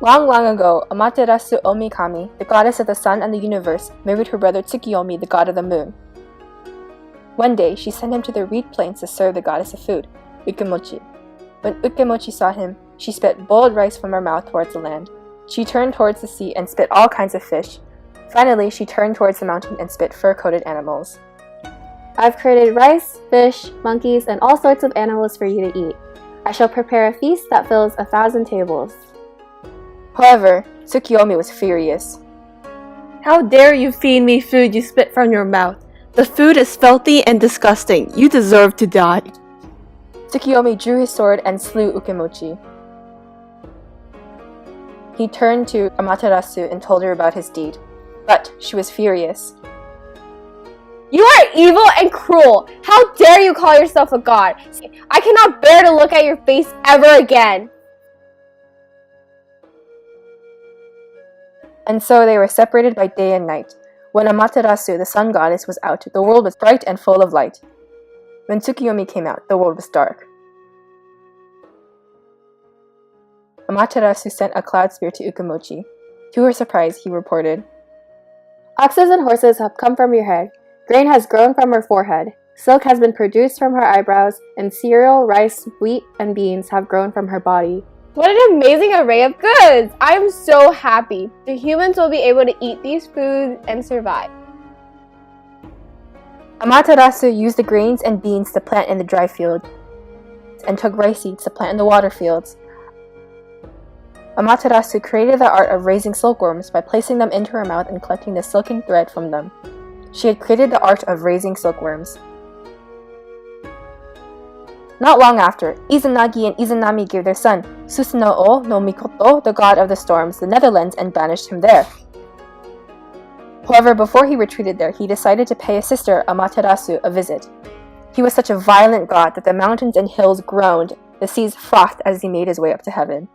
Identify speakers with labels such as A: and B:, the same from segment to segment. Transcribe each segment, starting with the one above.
A: Long, long ago, Amaterasu Omikami, the goddess of the sun and the universe, married her brother Tsukiyomi, the god of the moon. One day, she sent him to the reed plains to serve the goddess of food, Ukemochi. When Ukemochi saw him, she spit boiled rice from her mouth towards the land. She turned towards the sea and spit all kinds of fish. Finally, she turned towards the mountain and spit fur-coated animals.
B: I've created rice, fish, monkeys, and all sorts of animals for you to eat. I shall prepare a feast that fills 1,000 tables.
A: However, Tsukiyomi was furious.
C: How dare you feed me food you spit from your mouth? The food is filthy and disgusting. You deserve to die.
A: Tsukiyomi drew his sword and slew Ukemochi. He turned to Amaterasu and told her about his deed, but she was furious.
D: You are evil and cruel! How dare you call yourself a god? I cannot bear to look at your face ever again!
A: And so they were separated by day and night. When Amaterasu, the sun goddess, was out, the world was bright and full of light. When Tsukiyomi came out, the world was dark. Amaterasu sent a cloud spear to Ukemochi. To her surprise, he reported,
B: Oxes and horses have come from your head. Grain has grown from her forehead. Silk has been produced from her eyebrows, and cereal, rice, wheat, and beans have grown from her body.
D: What an amazing array of goods! I am so happy. The humans will be able to eat these foods and survive.
A: Amaterasu used the grains and beans to plant in the dry fields and took rice seeds to plant in the water fields. Amaterasu created the art of raising silkworms by placing them into her mouth and collecting the silken thread from them. She had created the art of raising silkworms. Not long after, Izanagi and Izanami gave their son, Susanoo no Mikoto, the god of the storms, the Netherlands, and banished him there. However, before he retreated there, he decided to pay his sister, Amaterasu, a visit. He was such a violent god that the mountains and hills groaned, the seas frothed as he made his way up to heaven.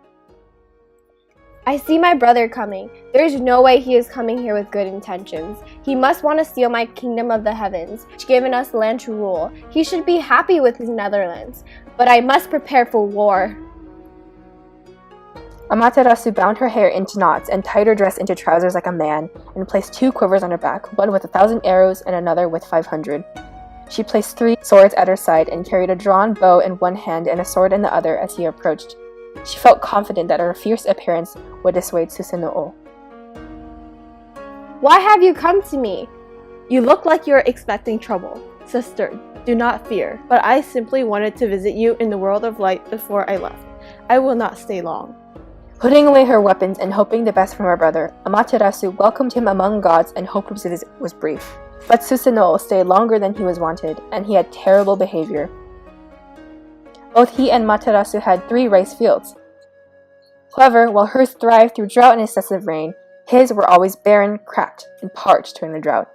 D: I see my brother coming. There is no way he is coming here with good intentions. He must want to steal my kingdom of the heavens, which given us land to rule. He should be happy with his Netherlands, but I must prepare for war.
A: Amaterasu bound her hair into knots and tied her dress into trousers like a man, and placed 2 quivers on her back, one with 1,000 arrows and another with 500. She placed 3 swords at her side and carried a drawn bow in one hand and a sword in the other as he approached. She felt confident that her fierce appearance would dissuade Susanoo.
D: Why have you come to me?
C: You look like you're expecting trouble. Sister, do not fear, but I simply wanted to visit you in the world of light before I left. I will not stay long.
A: Putting away her weapons and hoping the best from her brother, Amaterasu welcomed him among gods and hoped his visit was brief. But Susanoo stayed longer than he was wanted, and he had terrible behavior. Both he and Amaterasu had 3 rice fields. However, while hers thrived through drought and excessive rain, his were always barren, cracked, and parched during the drought.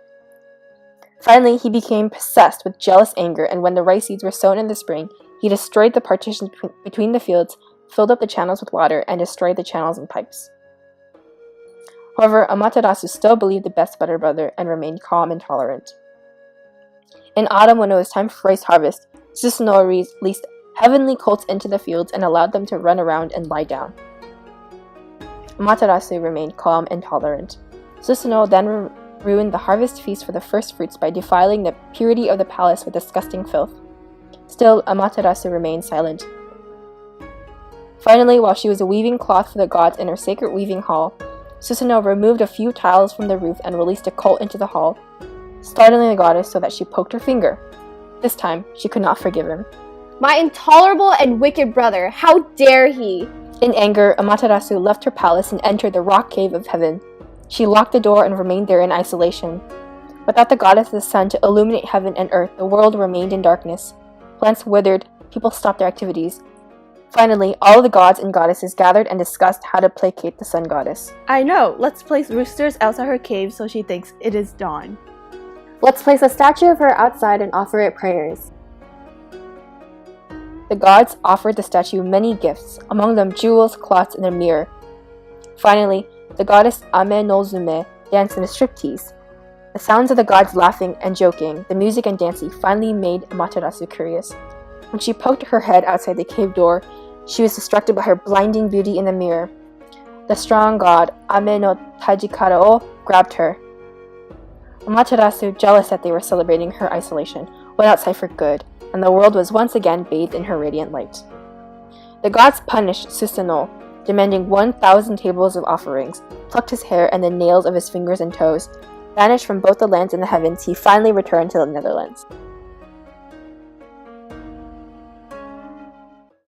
A: Finally, he became possessed with jealous anger, and when the rice seeds were sown in the spring, he destroyed the partitions between the fields, filled up the channels with water, and destroyed the channels and pipes. However, Amaterasu still believed the best about her brother and remained calm and tolerant. In autumn, when it was time for rice harvest, Susanoo released heavenly colts into the fields and allowed them to run around and lie down. Amaterasu remained calm and tolerant. Susanoo then ruined the harvest feast for the first fruits by defiling the purity of the palace with disgusting filth. Still, Amaterasu remained silent. Finally, while she was weaving cloth for the gods in her sacred weaving hall, Susanoo removed a few tiles from the roof and released a colt into the hall, startling the goddess so that she poked her finger. This time, she could not forgive him.
D: My intolerable and wicked brother, how dare he!
A: In anger, Amaterasu left her palace and entered the rock cave of heaven. She locked the door and remained there in isolation. Without the goddess of the sun to illuminate heaven and earth, the world remained in darkness. Plants withered, people stopped their activities. Finally, all of the gods and goddesses gathered and discussed how to placate the sun goddess.
C: I know! Let's place roosters outside her cave so she thinks it is dawn.
B: Let's place a statue of her outside and offer it prayers.
A: The gods offered the statue many gifts, among them jewels, cloths, and a mirror. Finally, the goddess Ame no Zume danced in a striptease. The sounds of the gods laughing and joking, the music and dancing finally made Amaterasu curious. When she poked her head outside the cave door, she was distracted by her blinding beauty in the mirror. The strong god, Ame no Tajikaro, grabbed her. Amaterasu, jealous that they were celebrating her isolation, went outside for good, and the world was once again bathed in her radiant light. The gods punished Susanoo, demanding 1,000 tables of offerings, plucked his hair and the nails of his fingers and toes. Banished from both the lands and the heavens, he finally returned to the Netherlands.